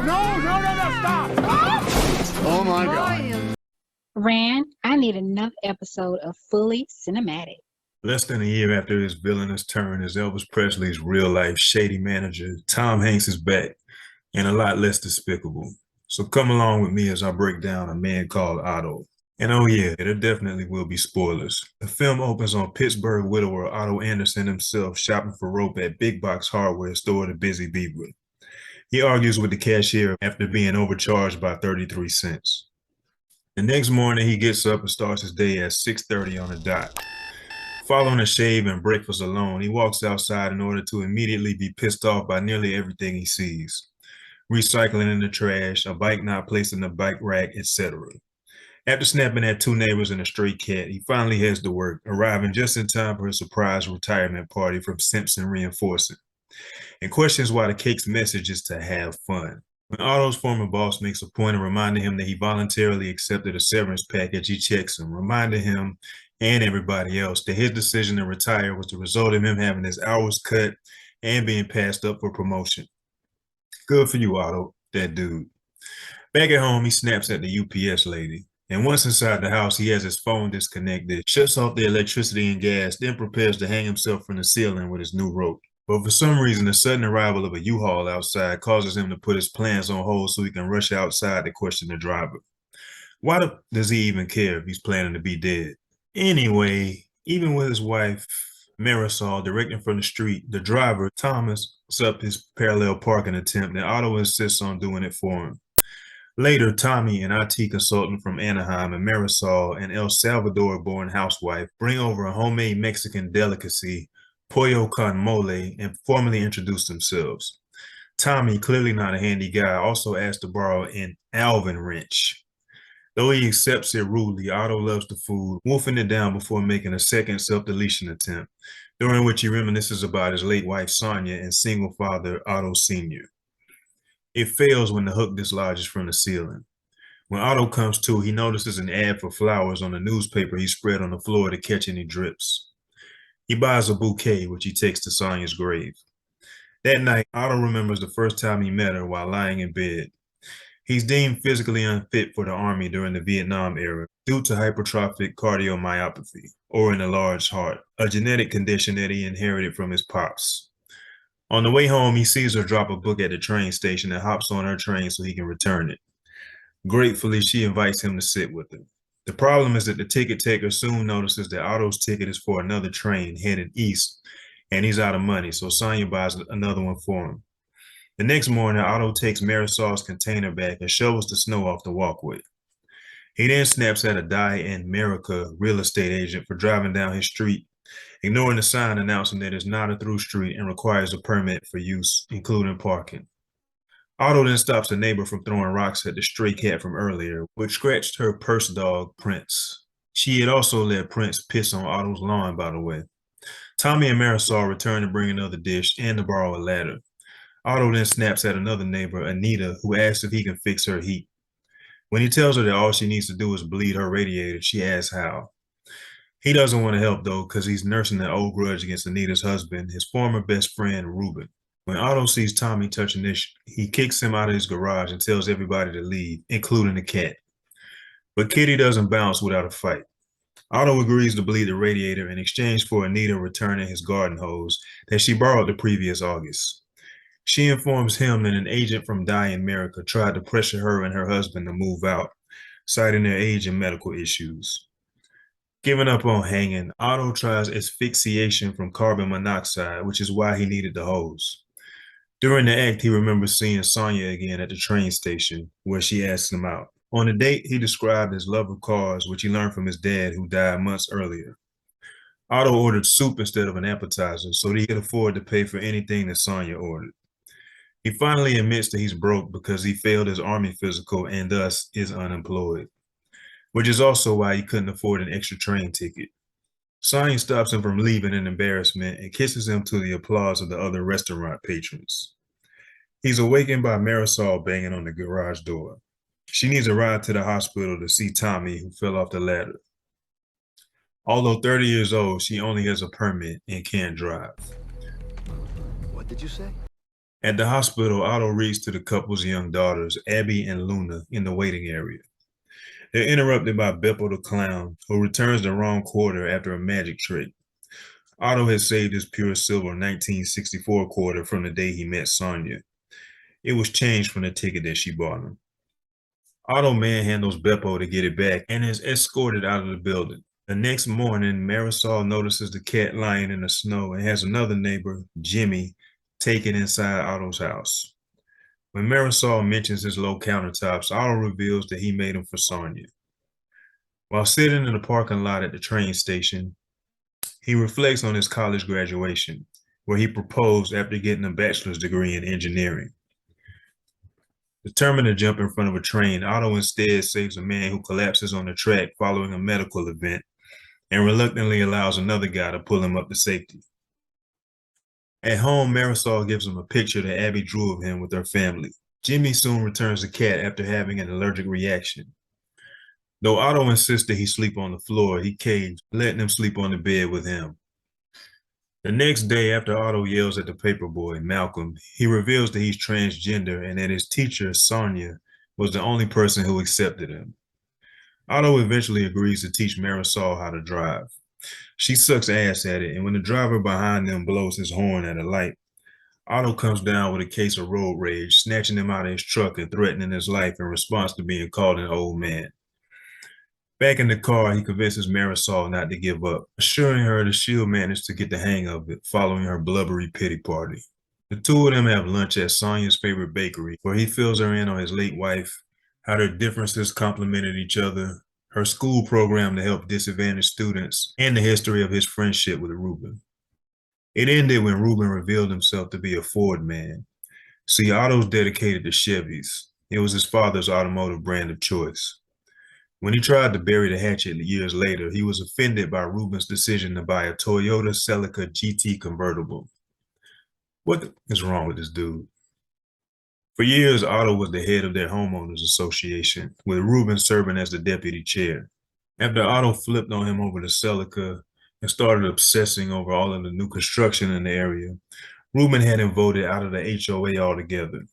stop! Oh my God. Rand, I need another episode of Fully Cinematic. Less than a year after his villainous turn as Elvis Presley's real-life shady manager, Tom Hanks is back, and a lot less despicable. So come along with me as I break down A Man Called Otto. And oh yeah, there definitely will be spoilers. The film opens on Pittsburgh widower Otto Anderson himself shopping for rope at big box hardware store The Busy Beaver. He argues with the cashier after being overcharged by 33 cents. The next morning, he gets up and starts his day at 6:30 on the dot. Following a shave and breakfast alone, he walks outside in order to immediately be pissed off by nearly everything he sees. Recycling in the trash, a bike not placed in the bike rack, etc. After snapping at two neighbors and a stray cat, he finally heads to work, arriving just in time for his surprise retirement party from Simpson Reinforcing, and questions why the cake's message is to have fun. When Otto's former boss makes a point of reminding him that he voluntarily accepted a severance package, he checks him, reminding him and everybody else that his decision to retire was the result of him having his hours cut and being passed up for promotion. Good for you, Otto, that dude. Back at home, he snaps at the UPS lady. And once inside the house, he has his phone disconnected, shuts off the electricity and gas, then prepares to hang himself from the ceiling with his new rope. But for some reason, the sudden arrival of a U-Haul outside causes him to put his plans on hold so he can rush outside to question the driver. Why does he even care if he's planning to be dead? Anyway, even with his wife, Marisol, directing from the street, the driver, Thomas, sets up his parallel parking attempt, and Otto insists on doing it for him. Later, Tommy, an IT consultant from Anaheim, and Marisol, an El Salvador-born housewife, bring over a homemade Mexican delicacy, pollo con mole, and formally introduce themselves. Tommy, clearly not a handy guy, also asks to borrow an Alvin wrench. Though he accepts it rudely, Otto loves the food, wolfing it down before making a second self-deletion attempt, during which he reminisces about his late wife Sonia and single father Otto Sr. It fails when the hook dislodges from the ceiling. When Otto comes to, he notices an ad for flowers on the newspaper he spread on the floor to catch any drips. He buys a bouquet, which he takes to Sonia's grave. That night, Otto remembers the first time he met her while lying in bed. He's deemed physically unfit for the army during the Vietnam era due to hypertrophic cardiomyopathy, or an enlarged heart, a genetic condition that he inherited from his pops. On the way home, he sees her drop a book at the train station and hops on her train so he can return it. Gratefully, she invites him to sit with her. The problem is that the ticket taker soon notices that Otto's ticket is for another train headed east, and he's out of money, so Sonia buys another one for him. The next morning, Otto takes Marisol's container back and shovels the snow off the walkway. He then snaps at a Die in America real estate agent for driving down his street, ignoring the sign announcing that it's not a through street and requires a permit for use, including parking. Otto then stops a neighbor from throwing rocks at the stray cat from earlier, which scratched her purse dog, Prince. She had also let Prince piss on Otto's lawn, by the way. Tommy and Marisol return to bring another dish and to borrow a ladder. Otto then snaps at another neighbor, Anita, who asks if he can fix her heat. When he tells her that all she needs to do is bleed her radiator, she asks how. He doesn't want to help, though, because he's nursing an old grudge against Anita's husband, his former best friend, Ruben. When Otto sees Tommy touching this, he kicks him out of his garage and tells everybody to leave, including the cat. But Kitty doesn't bounce without a fight. Otto agrees to bleed the radiator in exchange for Anita returning his garden hose that she borrowed the previous August. She informs him that an agent from Die in America tried to pressure her and her husband to move out, citing their age and medical issues. Giving up on hanging, Otto tries asphyxiation from carbon monoxide, which is why he needed the hose. During the act, he remembers seeing Sonia again at the train station, where she asks him out. On the date, he described his love of cars, which he learned from his dad, who died months earlier. Otto ordered soup instead of an appetizer so that he could afford to pay for anything that Sonia ordered. He finally admits that he's broke because he failed his army physical and thus is unemployed, which is also why he couldn't afford an extra train ticket. Sonia stops him from leaving in embarrassment and kisses him to the applause of the other restaurant patrons. He's awakened by Marisol banging on the garage door. She needs a ride to the hospital to see Tommy, who fell off the ladder. Although 30 years old, she only has a permit and can't drive. What did you say? At the hospital, Otto reads to the couple's young daughters, Abby and Luna, in the waiting area. They're interrupted by Beppo the clown, who returns the wrong quarter after a magic trick. Otto has saved his pure silver 1964 quarter from the day he met Sonia. It was changed from the ticket that she bought him. Otto manhandles Beppo to get it back and is escorted out of the building. The next morning, Marisol notices the cat lying in the snow and has another neighbor, Jimmy, take it inside Otto's house. When Marisol mentions his low countertops, Otto reveals that he made them for Sonia. While sitting in the parking lot at the train station, he reflects on his college graduation, where he proposed after getting a bachelor's degree in engineering. Determined to jump in front of a train, Otto instead saves a man who collapses on the track following a medical event and reluctantly allows another guy to pull him up to safety. At home, Marisol gives him a picture that Abby drew of him with her family. Jimmy soon returns the cat after having an allergic reaction. Though Otto insists that he sleep on the floor, he caves, letting him sleep on the bed with him. The next day, after Otto yells at the paperboy, Malcolm, he reveals that he's transgender and that his teacher, Sonia, was the only person who accepted him. Otto eventually agrees to teach Marisol how to drive. She sucks ass at it, and when the driver behind them blows his horn at a light, Otto comes down with a case of road rage, snatching him out of his truck and threatening his life in response to being called an old man. Back in the car, he convinces Marisol not to give up, assuring her that she'll manage to get the hang of it following her blubbery pity party. The two of them have lunch at Sonia's favorite bakery, where he fills her in on his late wife, how their differences complemented each other, her school program to help disadvantaged students, and the history of his friendship with Ruben. It ended when Ruben revealed himself to be a Ford man. See, Otto's dedicated to Chevys. It was his father's automotive brand of choice. When he tried to bury the hatchet years later, he was offended by Ruben's decision to buy a Toyota Celica GT convertible. What is wrong with this dude? For years, Otto was the head of their homeowners association, with Ruben serving as the deputy chair. After Otto flipped on him over the Celica and started obsessing over all of the new construction in the area, Ruben had him voted out of the HOA altogether.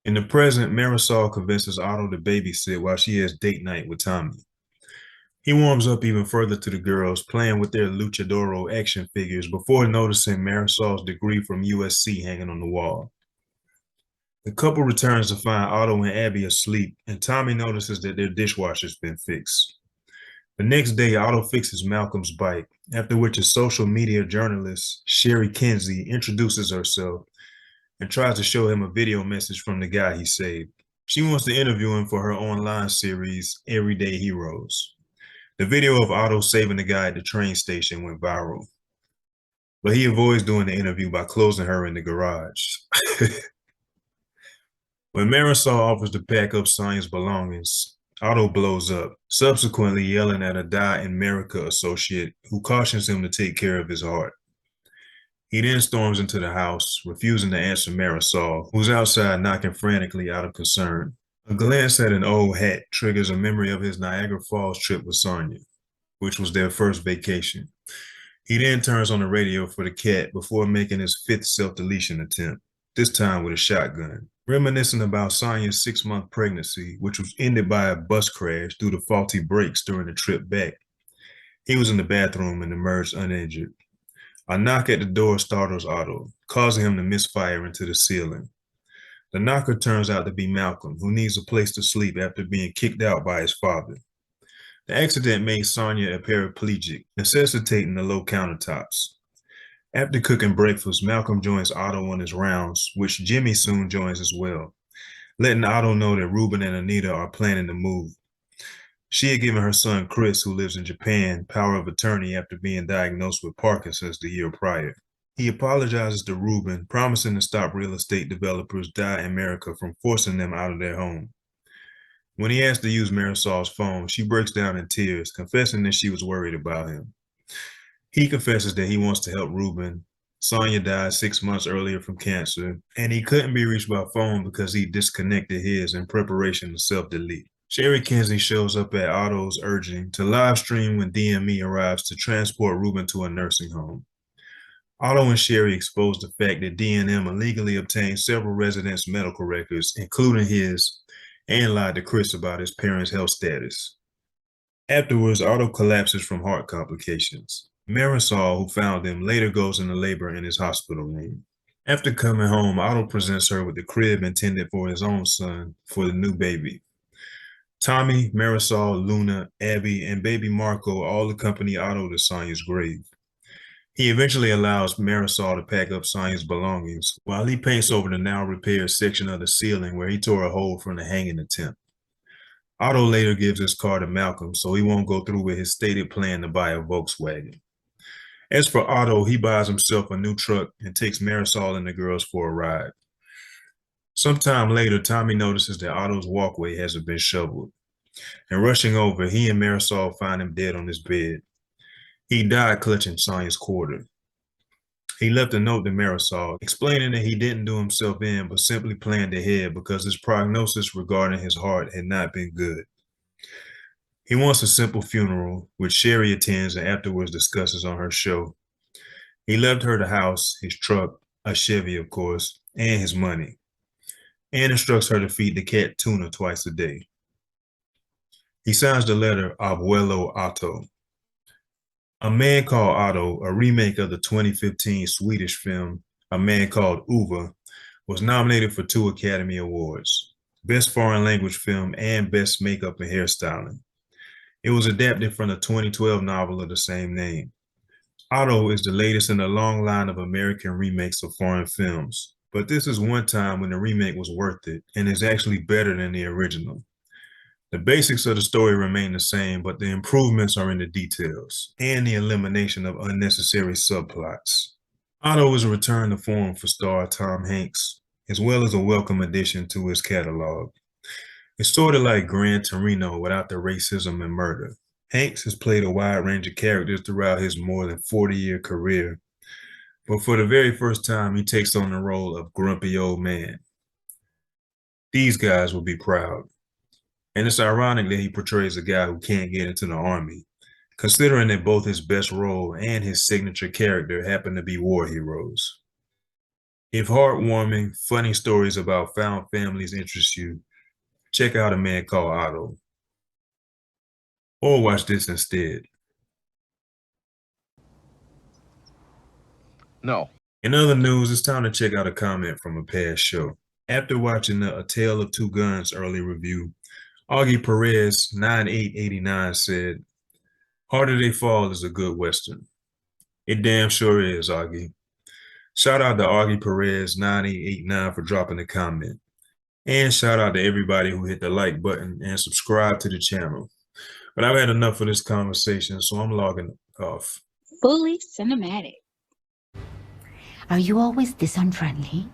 In the present, Marisol convinces Otto to babysit while she has date night with Tommy. He warms up even further to the girls, playing with their luchadoro action figures before noticing Marisol's degree from USC hanging on the wall. The couple returns to find Otto and Abby asleep, and Tommy notices that their dishwasher's been fixed. The next day, Otto fixes Malcolm's bike, after which a social media journalist, Sherry Kinsey, introduces herself and tries to show him a video message from the guy he saved. She wants to interview him for her online series, Everyday Heroes. The video of Otto saving the guy at the train station went viral, but he avoids doing the interview by closing her in the garage. When Marisol offers to pack up Sonia's belongings, Otto blows up, subsequently yelling at a Die in America associate who cautions him to take care of his heart. He then storms into the house, refusing to answer Marisol, who's outside knocking frantically out of concern. A glance at an old hat triggers a memory of his Niagara Falls trip with Sonia, which was their first vacation. He then turns on the radio for the cat before making his fifth self-deletion attempt, this time with a shotgun. Reminiscing about Sonia's 6-month pregnancy, which was ended by a bus crash due to faulty brakes during the trip back. He was in the bathroom and emerged uninjured. A knock at the door startles Otto, causing him to misfire into the ceiling. The knocker turns out to be Malcolm, who needs a place to sleep after being kicked out by his father. The accident made Sonia a paraplegic, necessitating the low countertops. After cooking breakfast, Malcolm joins Otto on his rounds, which Jimmy soon joins as well, letting Otto know that Ruben and Anita are planning to move. She had given her son Chris, who lives in Japan, power of attorney after being diagnosed with Parkinson's the year prior. He apologizes to Ruben, promising to stop real estate developers Die America from forcing them out of their home. When he asks to use Marisol's phone, she breaks down in tears, confessing that she was worried about him. He confesses that he wants to help Ruben. Sonia died 6 months earlier from cancer, and he couldn't be reached by phone because he disconnected his in preparation to self-delete. Sherry Kinsey shows up at Otto's urging to live stream when DME arrives to transport Ruben to a nursing home. Otto and Sherry exposed the fact that D&M illegally obtained several residents' medical records, including his, and lied to Chris about his parents' health status. Afterwards, Otto collapses from heart complications. Marisol, who found him, later goes into labor in his hospital room. After coming home, Otto presents her with the crib intended for his own son for the new baby. Tommy, Marisol, Luna, Abby, and baby Marco all accompany Otto to Sonia's grave. He eventually allows Marisol to pack up Sonia's belongings while he paints over the now repaired section of the ceiling where he tore a hole from the hanging attempt. Otto later gives his car to Malcolm so he won't go through with his stated plan to buy a Volkswagen. As for Otto, he buys himself a new truck and takes Marisol and the girls for a ride. Sometime later, Tommy notices that Otto's walkway hasn't been shoveled. And rushing over, he and Marisol find him dead on his bed. He died clutching Sonia's quarter. He left a note to Marisol explaining that he didn't do himself in but simply planned ahead because his prognosis regarding his heart had not been good. He wants a simple funeral, which Sherry attends and afterwards discusses on her show. He left her the house, his truck, a Chevy of course, and his money, and instructs her to feed the cat tuna twice a day. He signs the letter Abuelo Otto. A Man Called Otto, a remake of the 2015 Swedish film A Man Called Otto, was nominated for 2 Academy Awards, Best Foreign Language Film and Best Makeup and Hairstyling. It was adapted from the 2012 novel of the same name. Otto is the latest in a long line of American remakes of foreign films, but this is one time when the remake was worth it and is actually better than the original. The basics of the story remain the same, but the improvements are in the details and the elimination of unnecessary subplots. Otto is a return to form for star Tom Hanks, as well as a welcome addition to his catalog. It's sort of like Gran Torino without the racism and murder. Hanks has played a wide range of characters throughout his more than 40-year career, but for the very first time, he takes on the role of grumpy old man. These guys will be proud. And it's ironic that he portrays a guy who can't get into the army, considering that both his best role and his signature character happen to be war heroes. If heartwarming, funny stories about found families interest you, check out A Man Called Otto. Or watch this instead. No. In other news, it's time to check out a comment from a past show. After watching the A Tale of Two Guns early review, Augie Perez 9889 said, Harder They Fall is a good Western. It damn sure is, Augie. Shout out to Augie Perez 9889 for dropping a comment. And shout out to everybody who hit the like button and subscribe to the channel. But I've had enough of this conversation, so I'm logging off. Fully cinematic. Are you always this unfriendly?